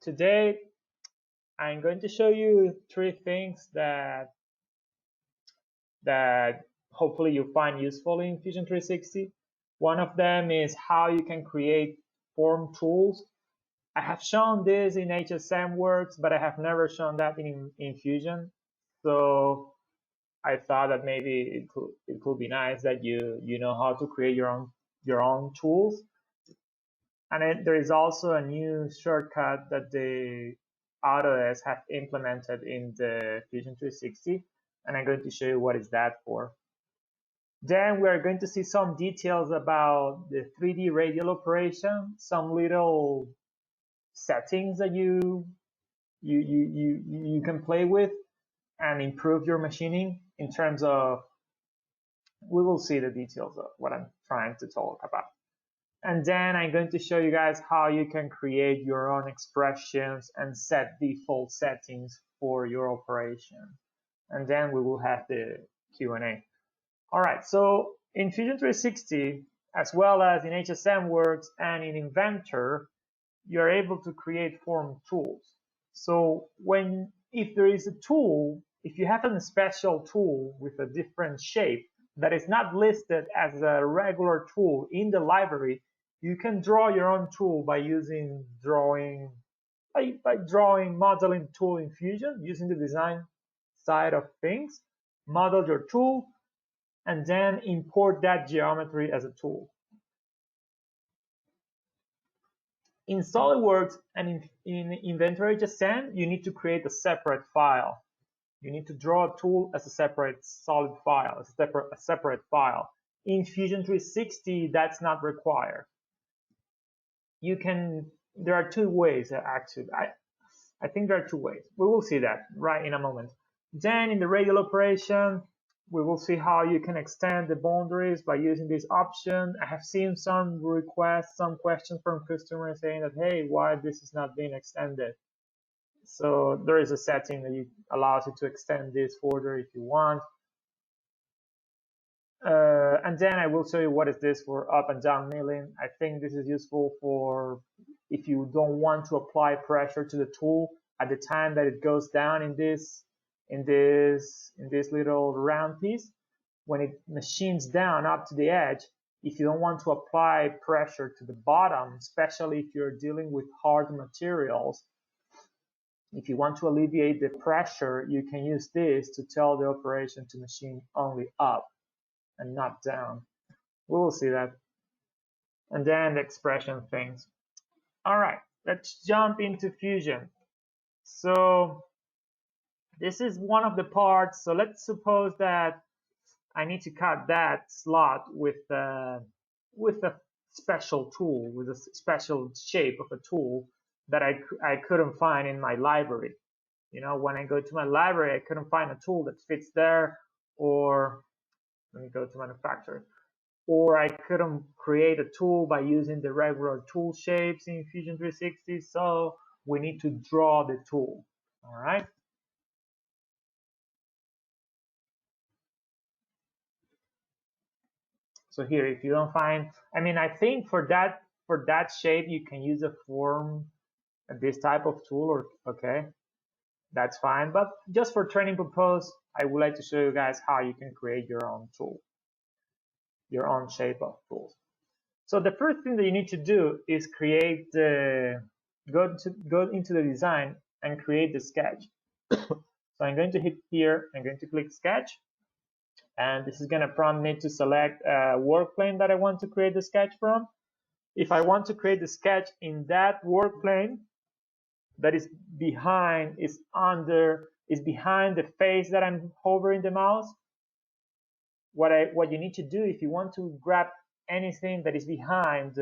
today I'm going to show you three things that hopefully you find useful in Fusion 360. One of them is how you can create form tools. I have shown this in HSMWorks, but I have never shown that in Fusion. So I thought that maybe it could be nice that you know how to create your own tools. And there is also a new shortcut that the Autodesk have implemented in the Fusion 360, and I'm going to show you what is that for. Then we are going to see some details about the 3D radial operation, some little settings that you can play with and improve your machining in terms of, we will see the details of what I'm trying to talk about. And then I'm going to show you guys how you can create your own expressions and set default settings for your operation. And then we will have the Q&A. All right, so in Fusion 360, as well as in HSMWorks and in Inventor, you're able to create form tools. So if there is a tool, if you have a special tool with a different shape that is not listed as a regular tool in the library, you can draw your own tool by using modeling tool in Fusion, using the design side of things, model your tool, and then import that geometry as a tool. In SolidWorks and in Inventor HSM, you need to create a separate file. You need to draw a tool as a separate solid file, a separate file. In Fusion 360, that's not required. There are two ways actually. I think there are two ways. We will see that right in a moment. Then in the radial operation, we will see how you can extend the boundaries by using this option. I have seen some requests, some questions from customers saying that, hey, why this is not being extended? So there is a setting that allows you to extend this further if you want. And then I will show you what is this for up and down milling. I think this is useful for if you don't want to apply pressure to the tool at the time that it goes down in this little round piece. When it machines down up to the edge, if you don't want to apply pressure to the bottom, especially if you're dealing with hard materials, if you want to alleviate the pressure, you can use this to tell the operation to machine only up and not down. We will see that. And then the expression things. All right, let's jump into Fusion. So this is one of the parts. So let's suppose that I need to cut that slot with a special tool, with a special shape of a tool that I couldn't find in my library. You know, when I go to my library, I couldn't find a tool that fits there, or let me go to manufacturer, or I couldn't create a tool by using the regular tool shapes in Fusion 360. So we need to draw the tool. All right. So here, if you don't find, I think for that shape, you can use a form, this type of tool, or okay, that's fine. But just for training purpose, I would like to show you guys how you can create your own tool, your own shape of tools. So the first thing that you need to do is create go into the design and create the sketch. So I'm going to hit here. I'm going to click sketch. And this is going to prompt me to select a work plane that I want to create the sketch from. If I want to create the sketch in that work plane that is behind the face that I'm hovering the mouse, what you need to do, if you want to grab anything that is behind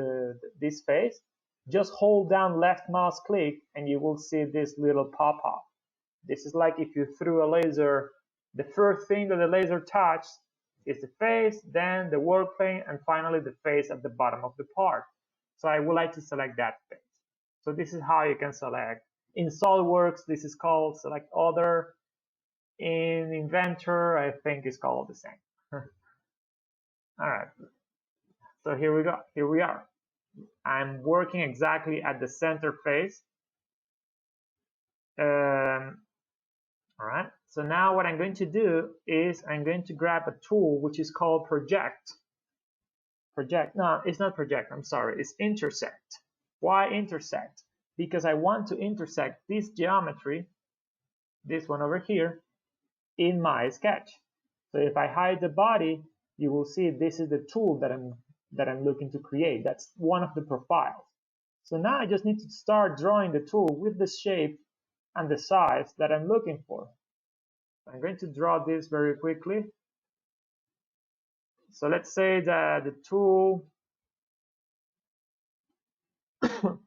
this face, just hold down left mouse click and you will see this little pop-up. This is like if you threw a laser. The first thing that the laser touches is the face, then the work plane, and finally the face at the bottom of the part. So I would like to select that face. So this is how you can select. In SolidWorks, this is called select other. In Inventor, I think it's called the same. All right. So here we go. Here we are. I'm working exactly at the center face. All right, so now what I'm going to do is I'm going to grab a tool which is called project. No, it's not project, I'm sorry, it's intersect. Why intersect? Because I want to intersect this geometry, this one over here, in my sketch. So if I hide the body, you will see this is the tool that I'm looking to create. That's one of the profiles. So now I just need to start drawing the tool with the shape and the size that I'm looking for. I'm going to draw this very quickly. So let's say that the tool let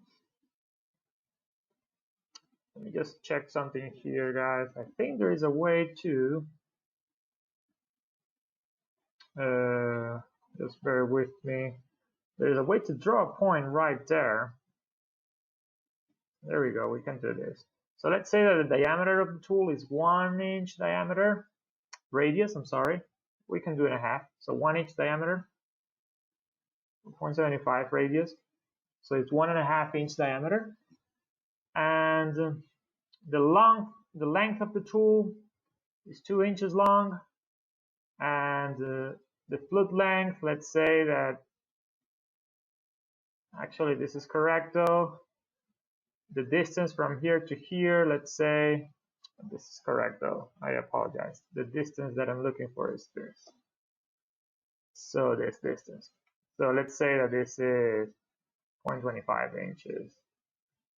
me just check something here, guys. I think there is a way to just bear with me. There's a way to draw a point right there. There we go, we can do this. So let's say that the diameter of the tool is 1 inch diameter, radius, I'm sorry. We can do it in half. So 1 inch diameter, 0.75 radius. So it's 1.5 inch diameter. And the length of the tool is 2 inches long. And the flute length, let's say that, actually this is correct though. The distance from here to here, let's say, this is correct though, I apologize. The distance that I'm looking for is this. So this distance. So let's say that this is 0.25 inches.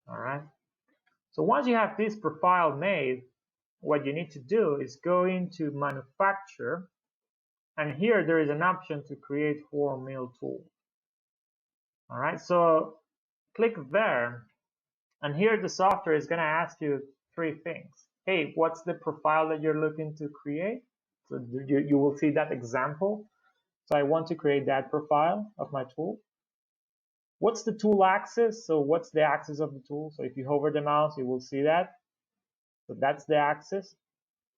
All right. So once you have this profile made, what you need to do is go into manufacture, and here there is an option to create form mill tool. All right. So click there, and here the software is going to ask you 3 things. Hey, what's the profile that you're looking to create? So you will see that example. So I want to create that profile of my tool. What's the tool axis? So what's the axis of the tool? So if you hover the mouse, you will see that. So that's the axis.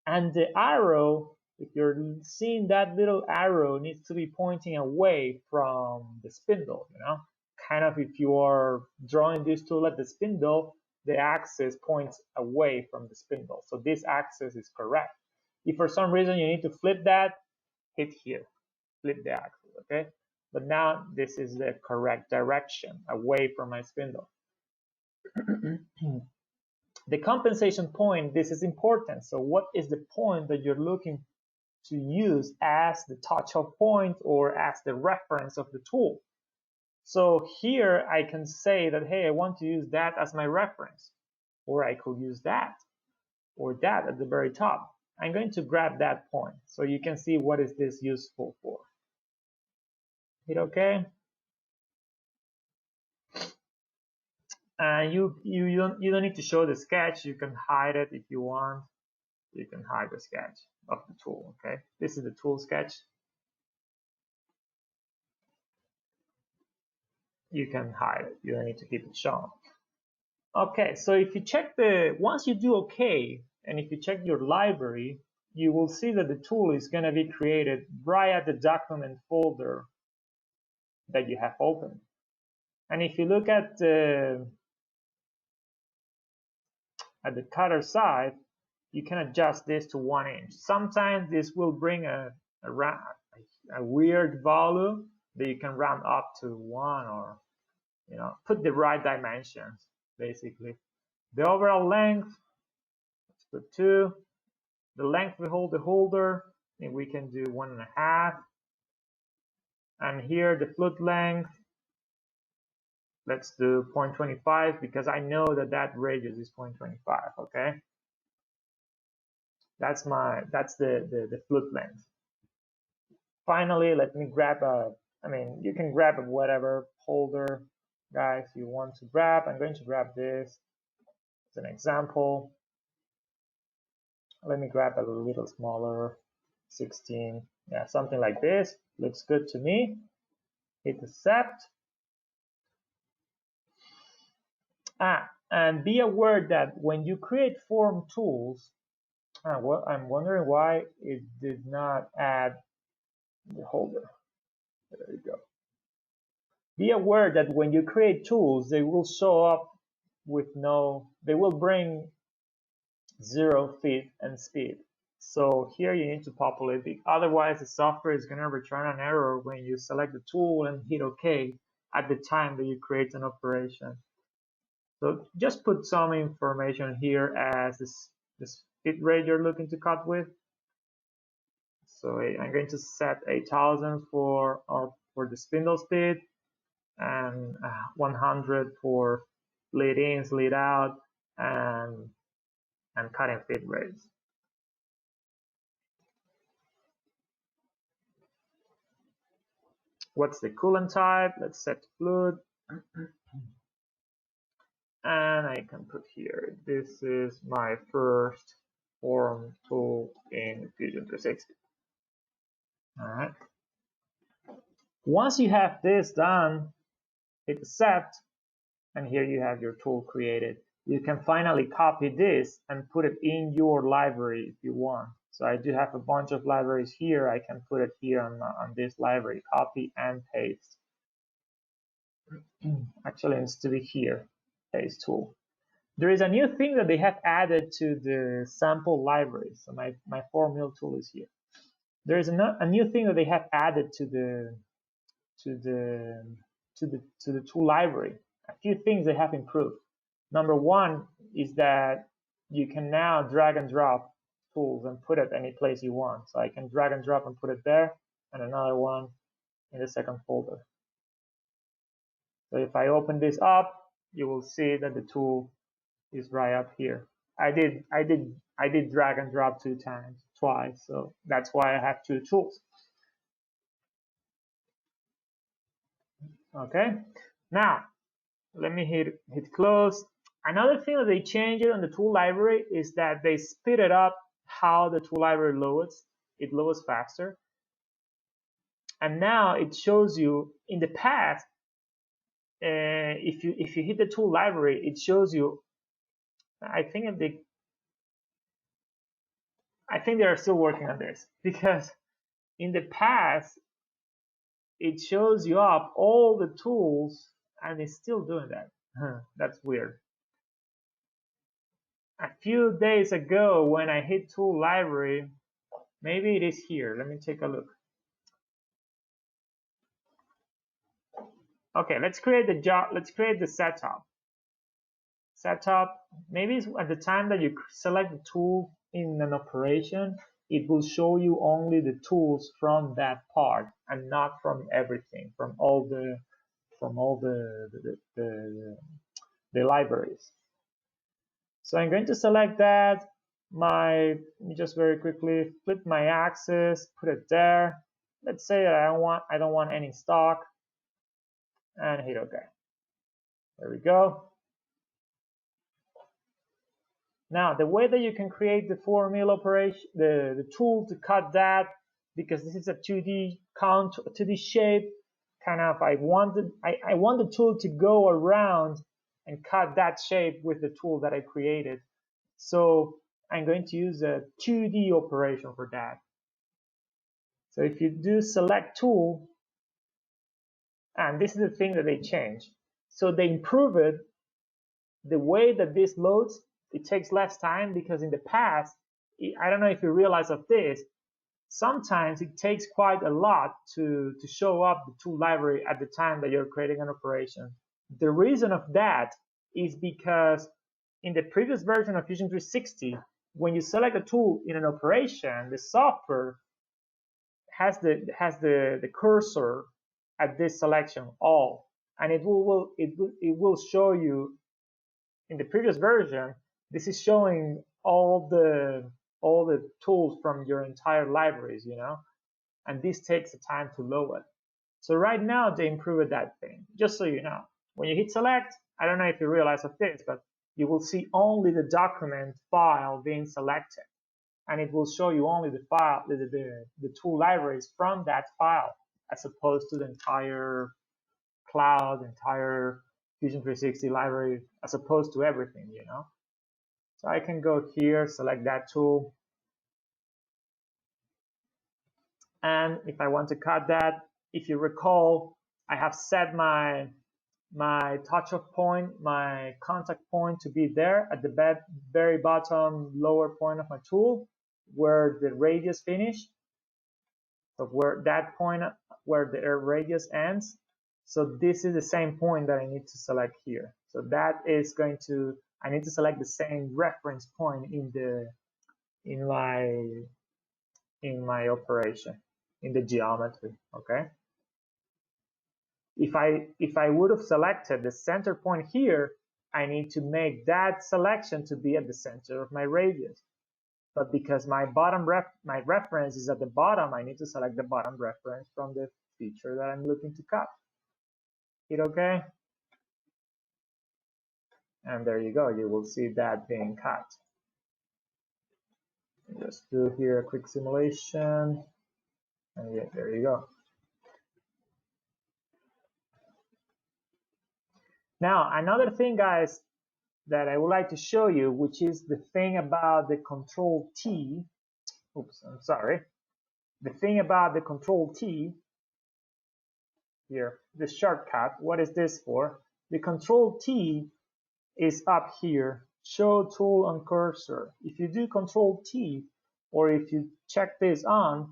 And the arrow, if you're seeing that little arrow, needs to be pointing away from the spindle, you know? Kind of if you are drawing this tool at the spindle, the axis points away from the spindle. So this axis is correct. If for some reason you need to flip that, hit here, flip the axis, okay? But now this is the correct direction, away from my spindle. The compensation point, this is important. So what is the point that you're looking to use as the touch-off point or as the reference of the tool? So here I can say that, hey, I want to use that as my reference, or I could use that or that at the very top. I'm going to grab that point so you can see what is this useful for. Hit OK. You don't need to show the sketch. You can hide it if you want. You can hide the sketch of the tool. Okay, this is the tool sketch. You can hide it. You don't need to keep it shown. Okay, so if you check once you do OK, and if you check your library, you will see that the tool is going to be created right at the document folder that you have opened. And if you look at the cutter side, you can adjust this to 1 inch. Sometimes this will bring a weird value that you can round up to 1, or put the right dimensions basically. The overall length, let's put 2. The length we hold the holder, and we can do 1.5. And here the flute length, let's do 0.25 because I know that radius is 0.25. Okay, that's the flute length. Finally, let me grab you can grab whatever holder, guys, you want to grab. I'm going to grab this as an example. Let me grab a little smaller, 16, yeah, something like this. Looks good to me. Hit accept. And be aware that when you create form tools, well, I'm wondering why it did not add the holder. There you go. Be aware that when you create tools, they will show up with they will bring 0 fit and speed. So here you need to populate it. Otherwise, the software is going to return an error when you select the tool and hit OK at the time that you create an operation. So just put some information here as this fit rate you're looking to cut with. So I'm going to set 8,000 for the spindle speed and 100 for lead ins, lead out, and cutting fit rates. What's the coolant type? Let's set fluid. And I can put here, this is my first form tool in Fusion 360. All right. Once you have this done, hit set, and here you have your tool created. You can finally copy this and put it in your library if you want. So I do have a bunch of libraries here. I can put it here on this library, copy and paste. Actually, it needs to be here, paste tool. There is a new thing that they have added to the sample library. So my 4 mil tool is here. There is a new thing that they have added to the tool library. A few things they have improved. Number one is that you can now drag and drop tools and put it any place you want. So I can drag and drop and put it there, and another one in the second folder. So if I open this up, you will see that the tool is right up here. I did drag and drop twice, so that's why I have 2 tools. Okay, now let me hit close. Another thing that they changed on the tool library is that they speeded up how the tool library loads. It loads faster, and now it shows you. In the past, if you hit the tool library, it shows you. I think they are still working on this, because in the past it shows you up all the tools and it's still doing that. That's weird. A few days ago when I hit tool library, maybe it is here. Let me take a look. Okay, let's create the job. Let's create the setup. Maybe it's at the time that you select the tool in an operation, it will show you only the tools from that part and not from everything, from all the libraries. So I'm going to select that. Let me just very quickly flip my axis, put it there. Let's say that I don't want any stock, and hit OK. There we go. Now, the way that you can create the 4 mil operation, the tool to cut that, because this is a 2D count, 2D shape, kind of, I want the tool to go around and cut that shape with the tool that I created. So I'm going to use a 2D operation for that. So if you do select tool, and this is the thing that they changed. So they improve it, the way that this loads, it takes less time, because in the past, I don't know if you realize of this, sometimes it takes quite a lot to show up the tool library at the time that you're creating an operation. The reason of that is because in the previous version of Fusion 360, when you select a tool in an operation, the software has the cursor at this selection, all, and it will show you. In the previous version, this is showing all the tools from your entire libraries, and this takes the time to load it. So right now they improved that thing. Just so you know, when you hit select, I don't know if you realize of this, but you will see only the document file being selected, and it will show you only the file, the tool libraries from that file, as opposed to the entire cloud, entire Fusion 360 library, as opposed to everything, So I can go here, select that tool. And if I want to cut that, if you recall, I have set my my touch-off point, my contact point to be there at the very bottom lower point of my tool where the radius finish. So where that point where the radius ends. So this is the same point that I need to select here. So that is going to, I need to select the same reference point in my operation, in the geometry, okay? If I would have selected the center point here, I need to make that selection to be at the center of my radius. But because my reference is at the bottom, I need to select the bottom reference from the feature that I'm looking to cut. Hit OK. And there you go. You will see that being cut. Just do here a quick simulation. And yeah, there you go. Now, another thing, guys, that I would like to show you, which is the thing about the Control T. Oops, I'm sorry. The thing about the Control T here, the shortcut, what is this for? The Control T is up here, show tool on cursor. If you do Control T, or if you check this on,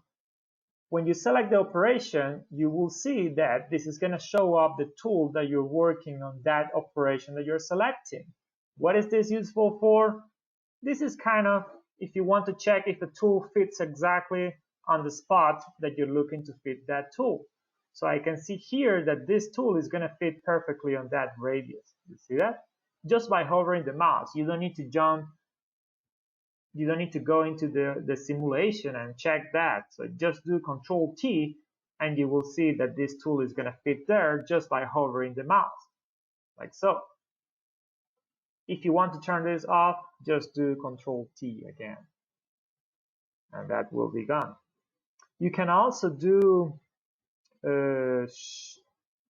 when you select the operation, you will see that this is going to show up the tool that you're working on, that operation that you're selecting. What is this useful for? This is kind of if you want to check if the tool fits exactly on the spot that you're looking to fit that tool. So I can see here that this tool is going to fit perfectly on that radius. You see that? Just by hovering the mouse. You don't need to jump. You don't need to go into the simulation and check that. So just do Control T and you will see that this tool is going to fit there just by hovering the mouse, like so. If you want to turn this off, just do Control T again, and that will be gone. You can also do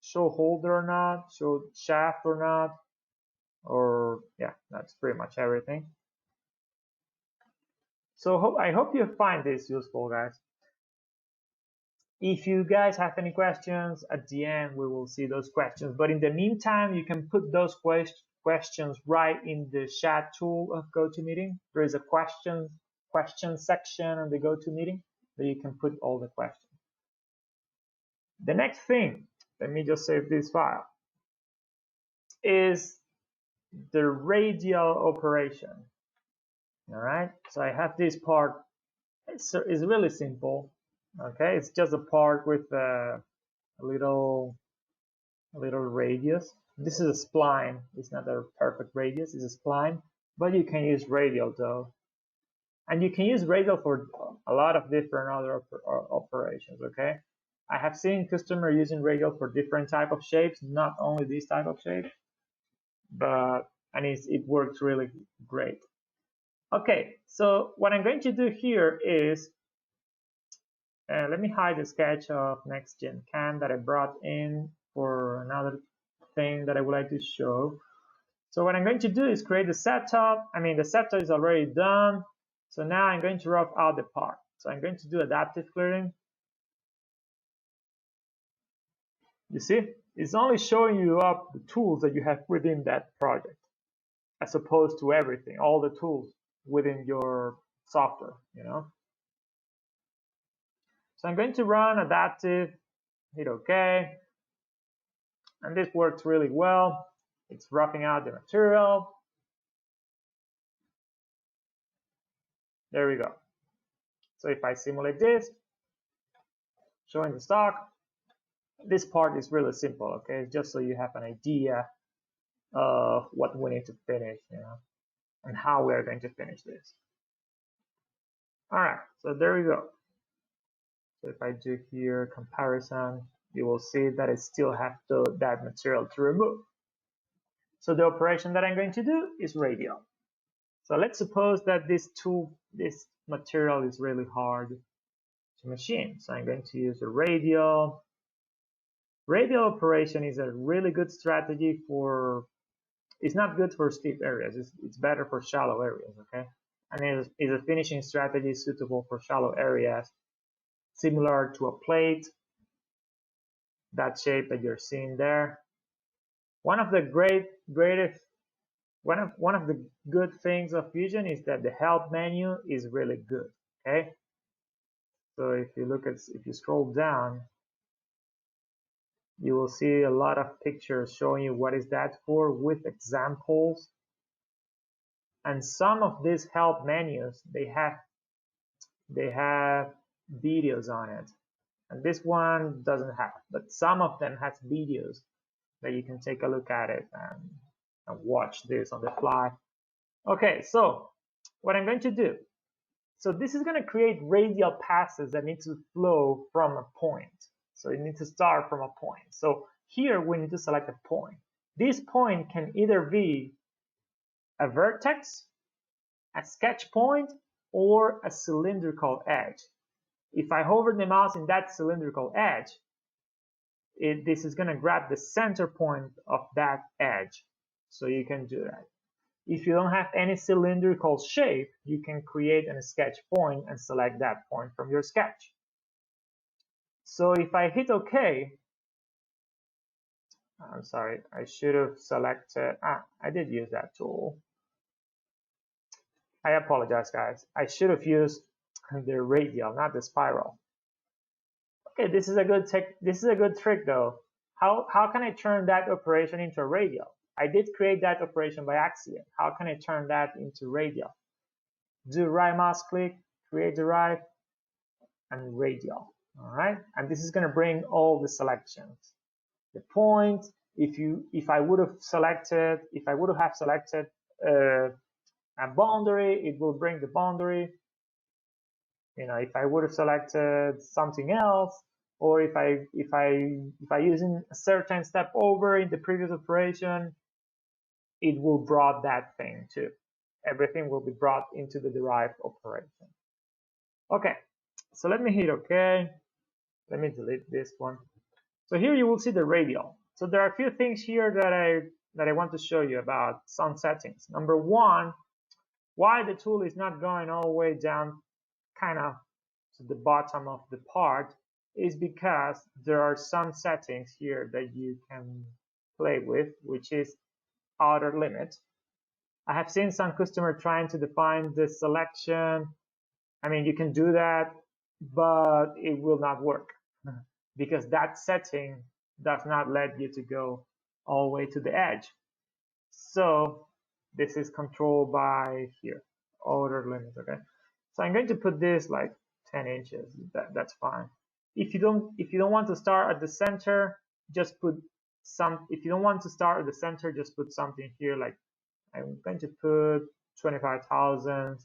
show holder or not, show shaft or not, or yeah, that's pretty much everything. So I hope you find this useful, guys. If you guys have any questions, at the end we will see those questions. But in the meantime, you can put those questions right in the chat tool of GoToMeeting. There is a question section on the GoToMeeting that you can put all the questions. The next thing, let me just save this file, is the radial operation. All right, so I have this part. It's really simple. Okay, it's just a part with a little radius. This is a spline. It's not a perfect radius. It's a spline, but you can use radial though, and you can use radial for a lot of different other operations. Okay, I have seen customers using radial for different type of shapes, not only this type of shape, but it works really great. Okay, so what I'm going to do here is let me hide the sketch of Next-Gen CAM that I brought in for another thing that I would like to show. So what I'm going to do is create the setup. The setup is already done. So now I'm going to rough out the part. So I'm going to do adaptive clearing. You see, it's only showing you up the tools that you have within that project, as opposed to everything, all the tools within your software, you know. So I'm going to run adaptive, hit OK. And this works really well. It's roughing out the material. There we go. So if I simulate this, showing the stock, this part is really simple, okay? Just so you have an idea of what we need to finish, you know, and how we're going to finish this. All right, so there we go. So if I do here comparison, you will see that I still have that material to remove. So the operation that I'm going to do is radial. So let's suppose that this material is really hard to machine. So I'm going to use a radial. Radial operation is a really good strategy for, it's not good for steep areas. It's better for shallow areas, okay? And it's a finishing strategy suitable for shallow areas, similar to a plate, that shape that you're seeing there. One of the one of the good things of Fusion is that the help menu is really good. Okay, so if you scroll down, you will see a lot of pictures showing you what is that for with examples. And some of these help menus, they have videos on it, and this one doesn't have, but some of them has videos that you can take a look at it and watch this on the fly. Okay, so what I'm going to do, so this is going to create radial passes that need to flow from a point. So you need to start from a point. So here we need to select a point. This point can either be a vertex, a sketch point, or a cylindrical edge. If I hover the mouse in that cylindrical edge, this is going to grab the center point of that edge. So you can do that. If you don't have any cylindrical shape, you can create a sketch point and select that point from your sketch. So if I hit OK, I'm sorry, I should have selected, I did use that tool. I apologize, guys. I should have used the radial, not the spiral. Okay, this is a good trick though. How can I turn that operation into a radial? I did create that operation by accident. How can I turn that into radial? Do right mouse click, create derive, and radial. All right, and this is going to bring all the selections. The point, if I would have selected a boundary, it will bring the boundary. You know, if I would have selected something else, or if I using a certain step over in the previous operation, it will brought that thing too. Everything will be brought into the derived operation. Okay, so let me hit OK. Let me delete this one. So here you will see the radial. So there are a few things here that I want to show you about some settings. Number one, why the tool is not going all the way down kind of to the bottom of the part is because there are some settings here that you can play with, which is outer limit. I have seen some customer trying to define the selection. I mean, you can do that, but it will not work because that setting does not let you to go all the way to the edge. So this is controlled by here, outer limit. Okay, so I'm going to put this like 10 inches. That's fine. If you don't want to start at the center, just put some. If you don't want to start at the center, just put something here. Like I'm going to put 25,000,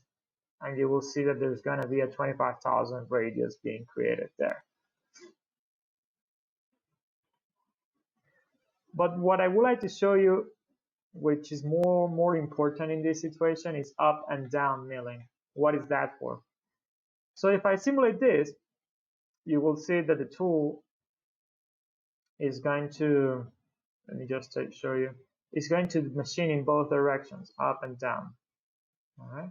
and you will see that there's going to be a 25,000 radius being created there. But what I would like to show you, which is more important in this situation, is up and down milling. What is that for? So if I simulate this, you will see that the tool is going to, let me just show you, it's going to machine in both directions, up and down. All right.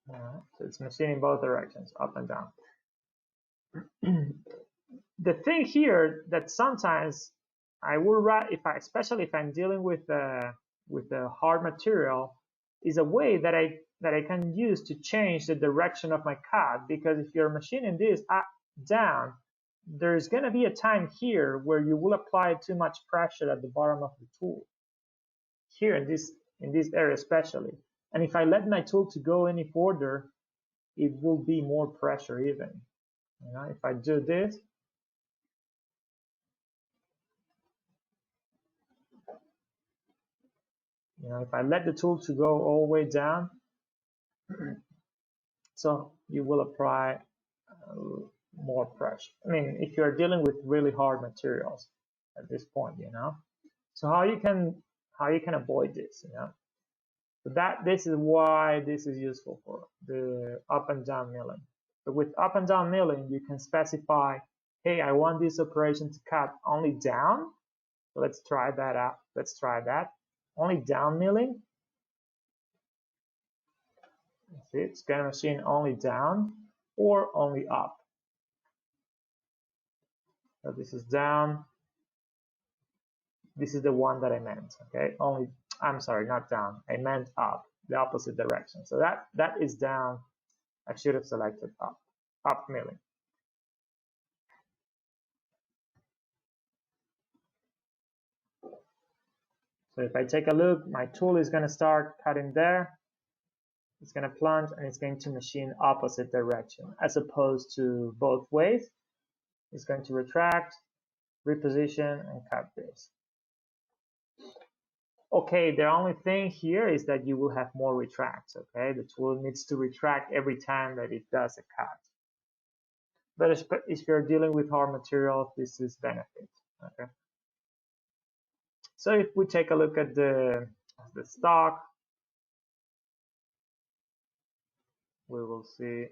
All right. So it's machining both directions, up and down. The thing here that sometimes I will write, especially if I'm dealing with a hard material, is a way that I can use to change the direction of my cut. Because if you're machining this up down, there's going to be a time here where you will apply too much pressure at the bottom of the tool. Here in this area especially, and if I let my tool to go any further, it will be more pressure even. You know, if I do this. You know, if I let the tool to go all the way down, so you will apply more pressure. I mean, if you're dealing with really hard materials at this point, you know. So how you can avoid this, you know. So this is why this is useful for the up and down milling. So with up and down milling, you can specify, hey, I want this operation to cut only down. So let's try that out. Let's try that. Only down milling. See, it's going to machine only down or only up. So this is down. This is the one that I meant, okay? I'm sorry, not down. I meant up, the opposite direction. So that is down. I should have selected up milling. So if I take a look, my tool is going to start cutting there. It's going to plunge and it's going to machine opposite direction as opposed to both ways. It's going to retract, reposition, and cut this. Okay, the only thing here is that you will have more retracts, okay? The tool needs to retract every time that it does a cut. But if you're dealing with hard material, this is benefit, okay? So if we take a look at the stock, we will see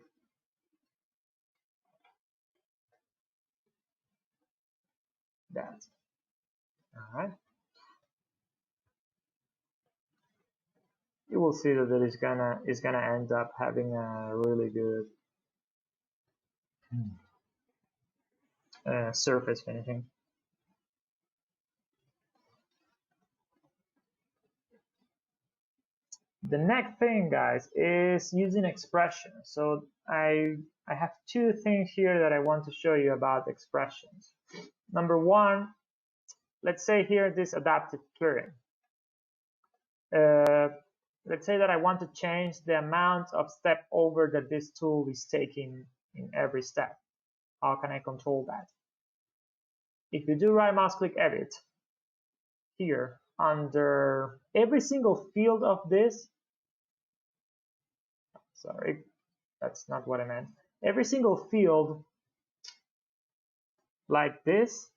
that. All right. You will see that it's gonna end up having a really good surface finishing. The next thing, guys, is using expressions. So I have two things here that I want to show you about expressions. Number one, let's say here this adaptive clearing. Let's say that I want to change the amount of step over that this tool is taking in every step. How can I control that? If you do right mouse click edit here under every single field of this, sorry, that's not what I meant. Every single field like this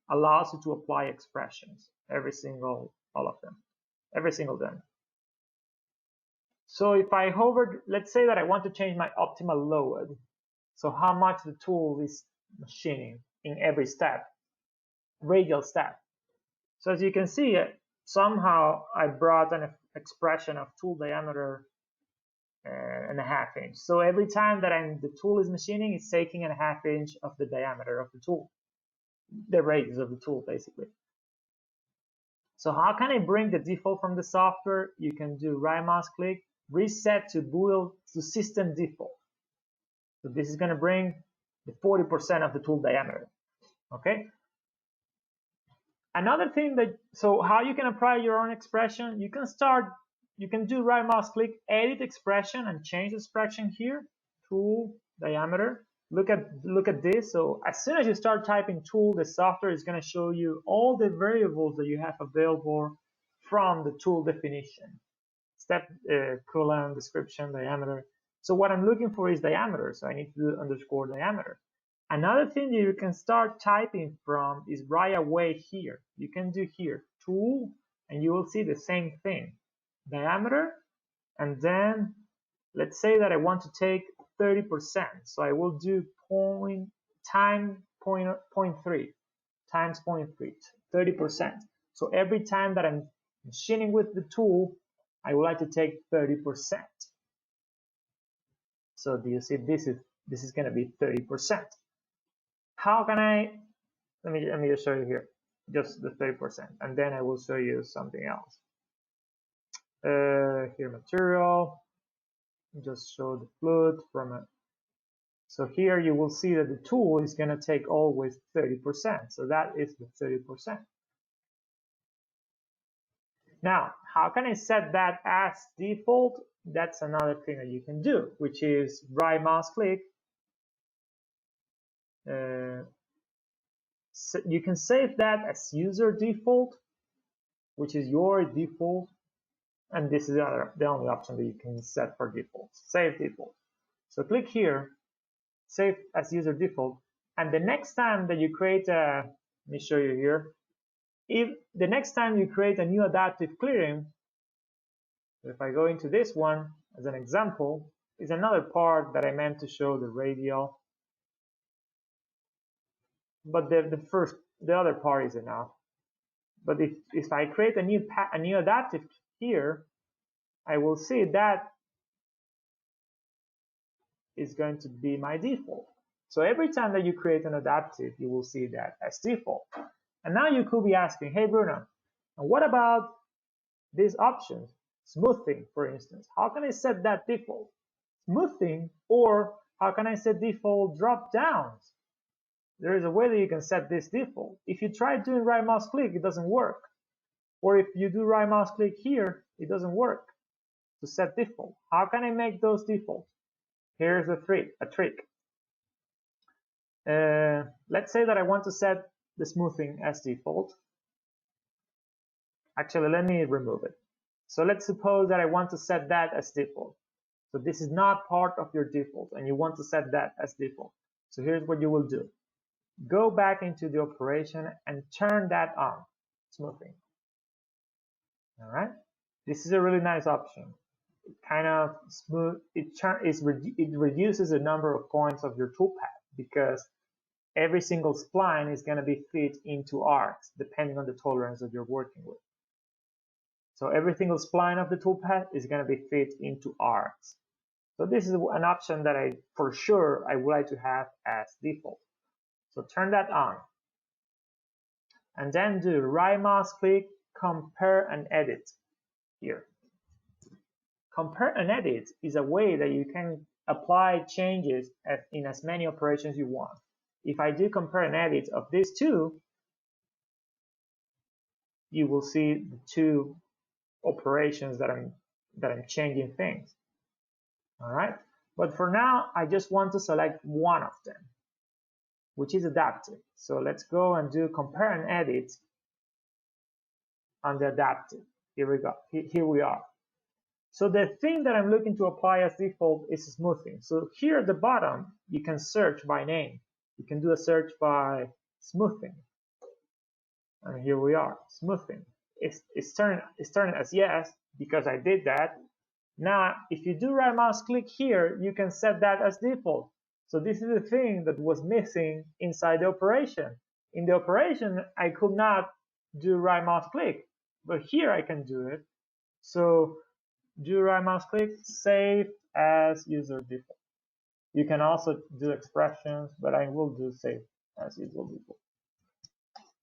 allows you to apply expressions. All of them, every single them. So if I hover, let's say that I want to change my optimal load. So how much the tool is machining in every step, radial step. So as you can see, somehow I brought an expression of tool diameter and a half inch. So every time that the tool is machining, it's taking a half inch of the diameter of the tool, the radius of the tool, basically. So how can I bring the default from the software? You can do right mouse click, reset to system default. So this is going to bring the 40% of the tool diameter. Okay. Another thing so how you can apply your own expression, you can do right mouse click, edit expression, and change the expression here, tool diameter. Look at this. So as soon as you start typing tool, the software is going to show you all the variables that you have available from the tool definition. Step, colon, description, diameter. So what I'm looking for is diameter. So I need to do underscore diameter. Another thing that you can start typing from is right away here. You can do here, tool, and you will see the same thing. Diameter, and then let's say that I want to take 30%. So I will do 0.3 times 0.3, 30%. So every time that I'm machining with the tool, I would like to take 30%. So do you see this is going to be 30%. How can I, let me just show you here, just the 30%, and then I will show you something else. Here, material, just show the fluid from it. So here you will see that the tool is going to take always 30%. So that is the 30%. Now, how can I set that as default? That's another thing that you can do, which is right mouse click. So you can save that as user default, which is your default. And this is the only option that you can set for default, save default. So click here, save as user default. And the next time that you create let me show you here. If the next time you create a new adaptive clearing, if I go into this one as an example, is another part that I meant to show the radial. But the other part is enough. But if I create a new adaptive here, I will see that is going to be my default. So every time that you create an adaptive, you will see that as default. And now you could be asking, hey Bruno, and what about these options? Smoothing, for instance. How can I set that default? Smoothing, or how can I set default drop downs? There is a way that you can set this default. If you try doing right mouse click, it doesn't work. Or if you do right mouse click here, it doesn't work to set default. How can I make those defaults? Here's a trick. Let's say that I want to set the smoothing as default. Actually, let me remove it. So let's suppose that I want to set that as default. So this is not part of your default, and you want to set that as default. So here's what you will do. Go back into the operation and turn that on, smoothing. All right. This is a really nice option. It kind of smooth. It reduces the number of points of your toolpath because every single spline is going to be fit into arcs depending on the tolerance that you're working with. So every single spline of the toolpath is going to be fit into arcs. So this is an option that for sure I would like to have as default. So turn that on. And then do right mouse click, compare and edit here. Compare and edit is a way that you can apply changes in as many operations you want. If I do compare and edit of these two, you will see the two operations that I'm changing things. All right. But for now, I just want to select one of them, which is adaptive. So let's go and do compare and edit on the adaptive. Here we go. Here we are. So the thing that I'm looking to apply as default is smoothing. So here at the bottom, you can search by name. You can do a search by smoothing. And here we are, smoothing. It's turned as yes because I did that. Now, if you do right mouse click here, you can set that as default. So this is the thing that was missing inside the operation. In the operation, I could not do right mouse click, but here I can do it. So do right mouse click, save as user default. You can also do expressions, but I will do save as user default.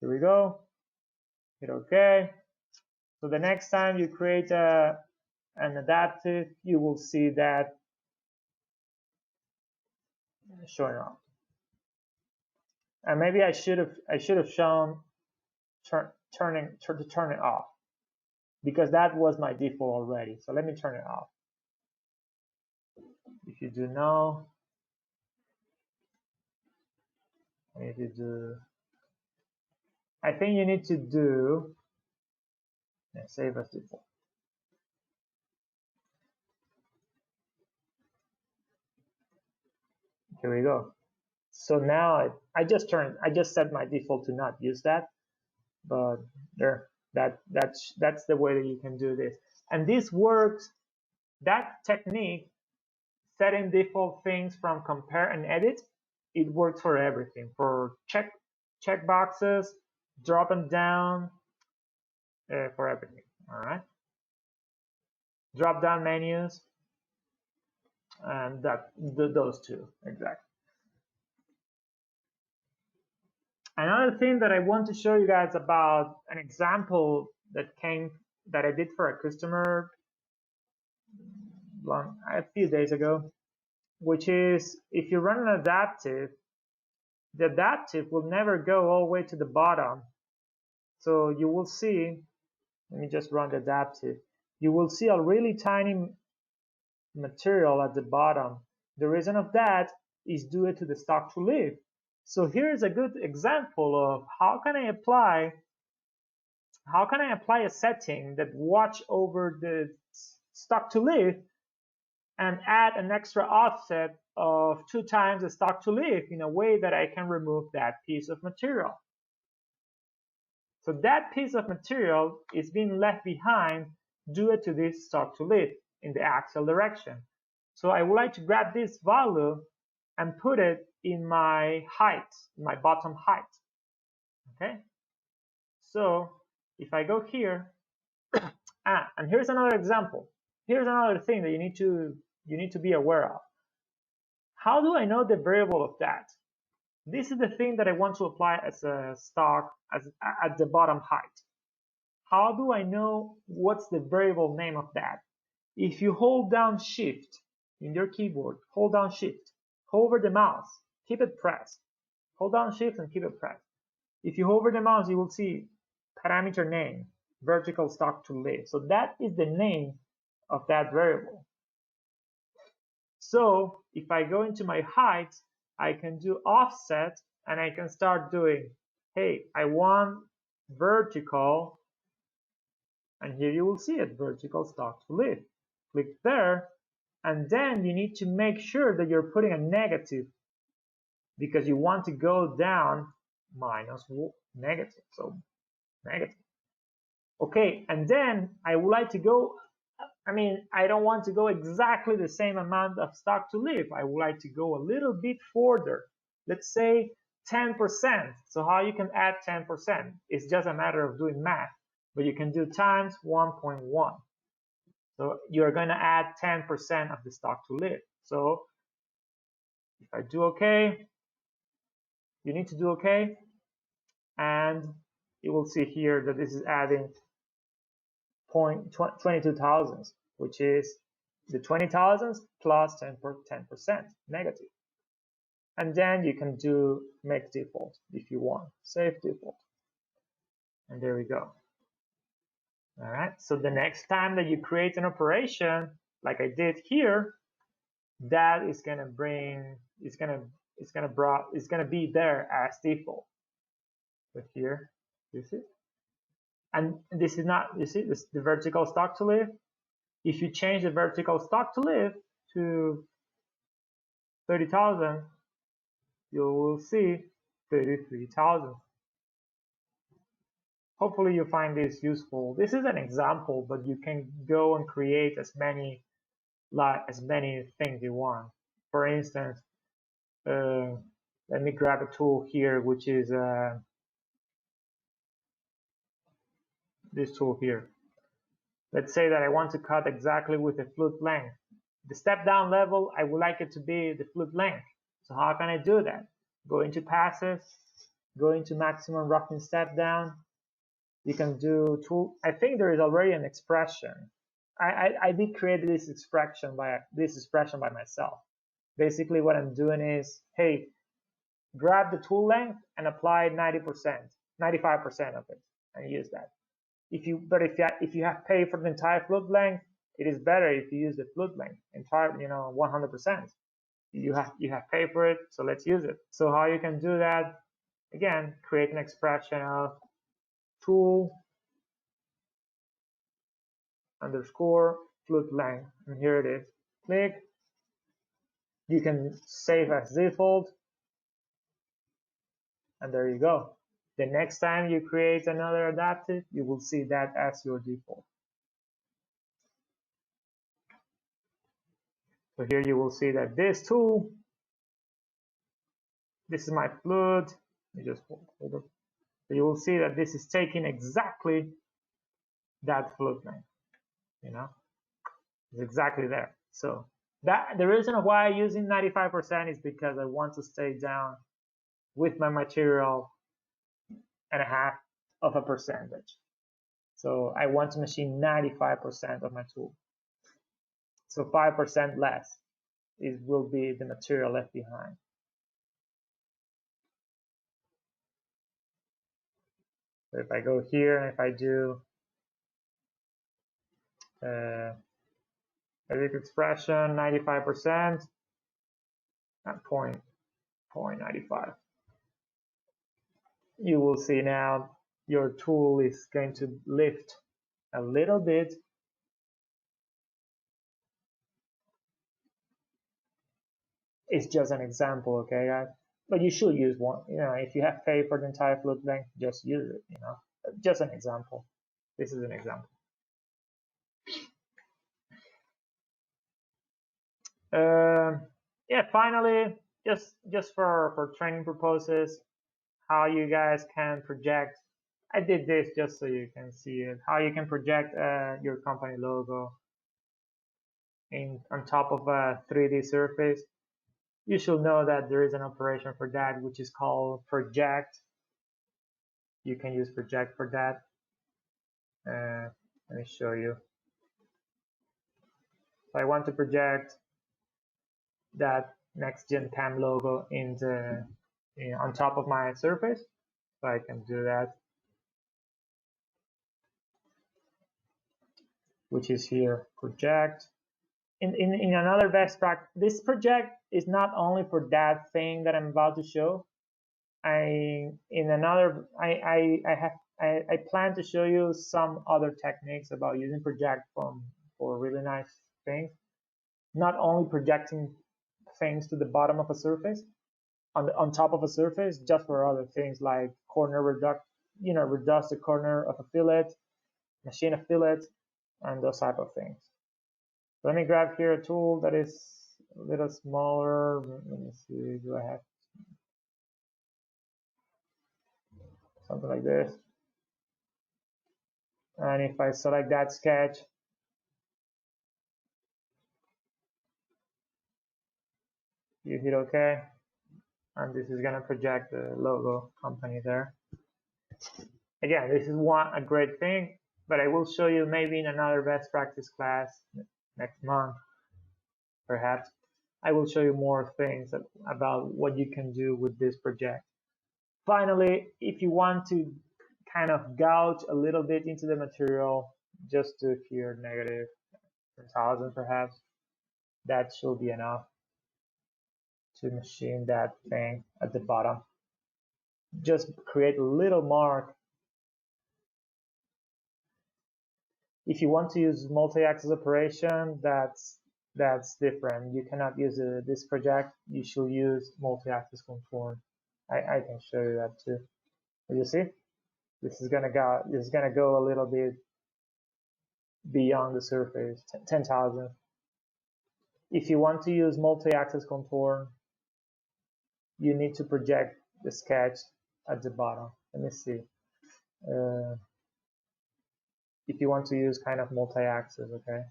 Here we go. Hit OK. So the next time you create an adaptive, you will see that showing up. And maybe I should have shown turn it off, because that was my default already. So let me turn it off. If you do no, I think you need to do save as default. Here we go. So now I just set my default to not use that, but that's the way that you can do this. And this works. That technique, setting default things from compare and edit, it works for everything. For check boxes, drop and down, for everything. All right. Drop down menus, and those two exactly. Another thing that I want to show you guys about an example that I did for a customer a few days ago, which is if you run an adaptive, the adaptive will never go all the way to the bottom. So you will see, let me just run the adaptive. You will see a really tiny material at the bottom. The reason of that is due to the stock to live. So here's a good example of how can I apply a setting that watch over the stock to live and add an extra offset of 2 times the stock to live in a way that I can remove that piece of material. So that piece of material is being left behind due to this stock to live in the axial direction. So I would like to grab this value and put it in my height, my bottom height. Okay. So if I go here, and here's another example. Here's another thing that you need to be aware of. How do I know the variable of that? This is the thing that I want to apply as a stock at the bottom height. How do I know what's the variable name of that? If you hold down Shift in your keyboard, hold down Shift, hover the mouse, keep it pressed. Hold down Shift and keep it pressed. If you hover the mouse, you will see parameter name, vertical stock to live. So that is the name of that variable. So if I go into my height, I can do offset and I can start doing, hey, I want vertical, and here you will see it, vertical stock to live. Click there, and then you need to make sure that you're putting a negative because you want to go down minus negative, so negative. Okay, and then I would like to go, I don't want to go exactly the same amount of stock to live. I would like to go a little bit further. Let's say 10%. So how you can add 10%? It's just a matter of doing math, but you can do times 1.1. So you're going to add 10% of the stock to live. So if I do okay, you need to do okay, and you will see here that this is adding 22,000, which is the 20,000 plus 10% negative. And then you can do make default if you want, save default. And there we go. All right, so the next time that you create an operation, like I did here, that is gonna bring, it's gonna be there as default. But here, you see? And this is not, you see, this, the vertical stock to live. If you change the vertical stock to live to 30,000, you will see 33,000. Hopefully you find this useful. This is an example, but you can go and create as many things you want. For instance, let me grab a tool here, which is this tool here. Let's say that I want to cut exactly with the flute length. The step down level, I would like it to be the flute length. So how can I do that? Go into passive, go into maximum roughing step down. You can do tool. I think there is already an expression. I did create this expression by myself. Basically what I'm doing is, hey, grab the tool length and apply 90%, 95% of it, and use that. If you have paid for the entire flute length, it is better if you use the flute length entire, 100%. You have paid for it, so let's use it. So how you can do that? Again, create an expression of tool underscore flute length, and here it is. Click. You can save as default, and there you go. The next time you create another adaptive, you will see that as your default. So here you will see that this tool, this is my flute. Let me just hold it. So you will see that this is taking exactly that flute length. It's exactly there. So that the reason why I'm using 95% is because I want to stay down with my material and a half of a percentage. So I want to machine 95% of my tool. So 5% less will be the material left behind. So if I go here and if I do edit expression 95% at 0.95, you will see now your tool is going to lift a little bit. It's just an example, okay, guys? But you should use one. If you have paid for the entire flute length, just use it. Just an example. This is an example. Yeah, finally, just for training purposes, how you guys can project. I did this just so you can see it. How you can project your company logo on top of a 3D surface. You should know that there is an operation for that, which is called project. You can use project for that. Let me show you. So I want to project that next-gen CAM logo on top of my surface, so I can do that, which is here, project. In another best practice, this project is not only for that thing that I'm about to show. I plan to show you some other techniques about using project for really nice things. Not only projecting things to the bottom of a surface, on top of a surface, just for other things like corner reduce the corner of a fillet, machine a fillet, and those type of things. Let me grab here a tool that is a little smaller. Let me see, do I have something like this? And if I select that sketch, you hit OK, and this is going to project the logo company there. Again, this is a great thing, but I will show you maybe in another best practice class next month, perhaps. I will show you more things about what you can do with this project. Finally, if you want to kind of gouge a little bit into the material, just do here negative 1000 perhaps. That should be enough to machine that thing at the bottom. Just create a little mark. If you want to use multi-axis operation, that's different. You cannot use this project. You should use multi-axis contour. I can show you that too. You see, this is gonna go a little bit beyond the surface, 10,000. If you want to use multi-axis contour, you need to project the sketch at the bottom. Let me see. If you want to use kind of multi-axis, okay?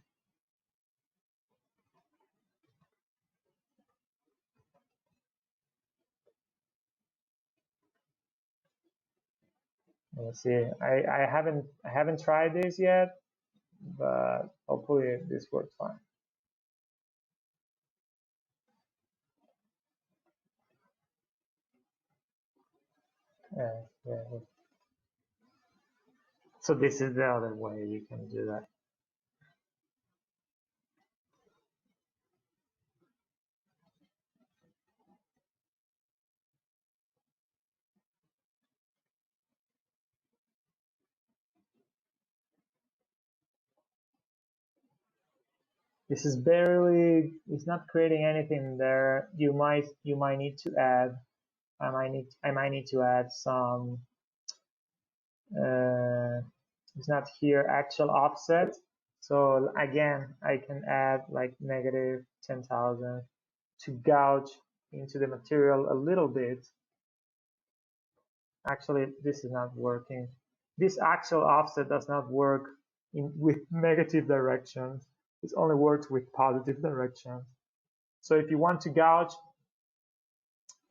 Let's see. I haven't tried this yet, but hopefully this works fine. Yeah. So this is the other way you can do that. This is it's not creating anything there. You might need to add. I might need to add some. It's not here actual offset. So again, I can add like negative 10,000 to gouge into the material a little bit. Actually, this is not working. This actual offset does not work with negative directions. It only works with positive directions. So if you want to gouge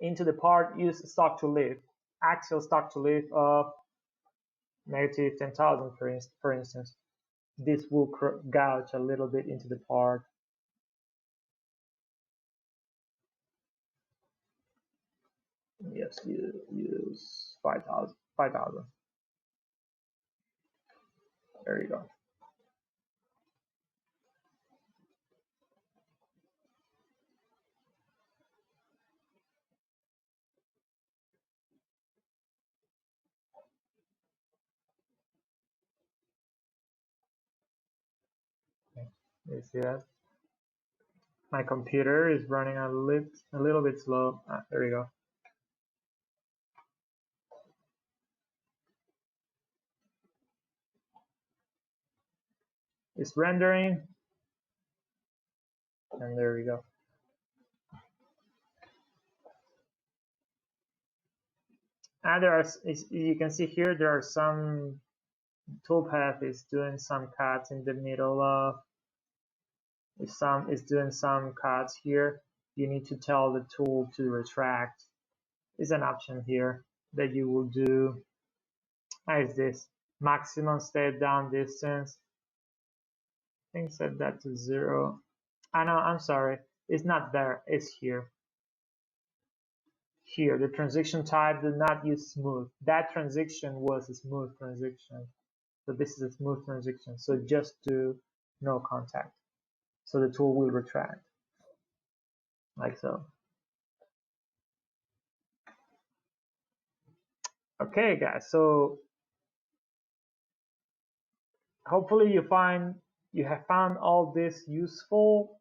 into the part, use stock to lift, axial stock to lift of negative 10,000 for instance. This will gouge a little bit into the part. Yes, you use 5,000. There you go. Okay. You see that? My computer is running a little bit slow. There you go. It's rendering, and there we go. You can see here, there are some toolpath is doing some cuts in the middle of, is doing some cuts here. you need to tell the tool to retract. Is an option here that you will do. How is this? Maximum step down distance. I think set that to 0. I know, I'm sorry. It's not there. It's here. Here, the transition type did not use smooth. That transition was a smooth transition. So this is a smooth transition. So just do no contact. So the tool will retract. Like so. Okay, guys. So hopefully you have found all this useful.